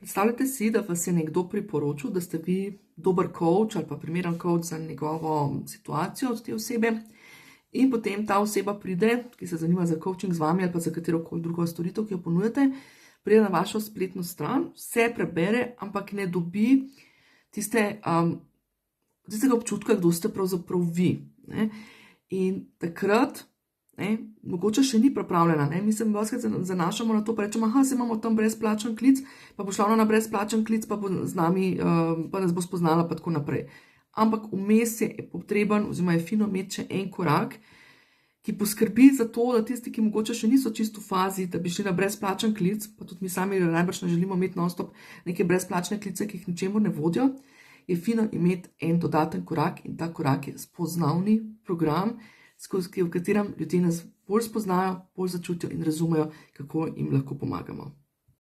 Predstavljajte si, da vas je nekdo priporočil, da ste vi dober coach ali pa primeren coach za njegovo situacijo od te osebe in potem ta oseba pride, ki se zanima za coaching z vami ali pa za katerokoli drugo storitev, ki jo ponujate, pride na vašo spletno stran, vse prebere, ampak ne dobi tistega občutka, kdo ste pravzaprav vi. Ne? In takrat mogoče še ni pripravljena. Mi se zanašamo na to, pa rečemo, se imamo tam brezplačen klic, pa bo šla na brezplačen klic, pa bo z nami, pa nas bo spoznala, pa tako naprej. Ampak vmes je potreben, oziroma je fino imeti še en korak, ki poskrbi za to, da tisti, ki mogoče še niso čisto v fazi, da bi šli na brezplačen klic, pa tudi mi sami najbrž ne želimo imeti non-stop neke brezplačne klice, ki jih ničemur ne vodijo, je fino imeti en dodaten korak in ta korak je spoznavni program, v katerem ljudje nas bolj spoznajo, bolj začutijo in razumejo, kako jim lahko pomagamo.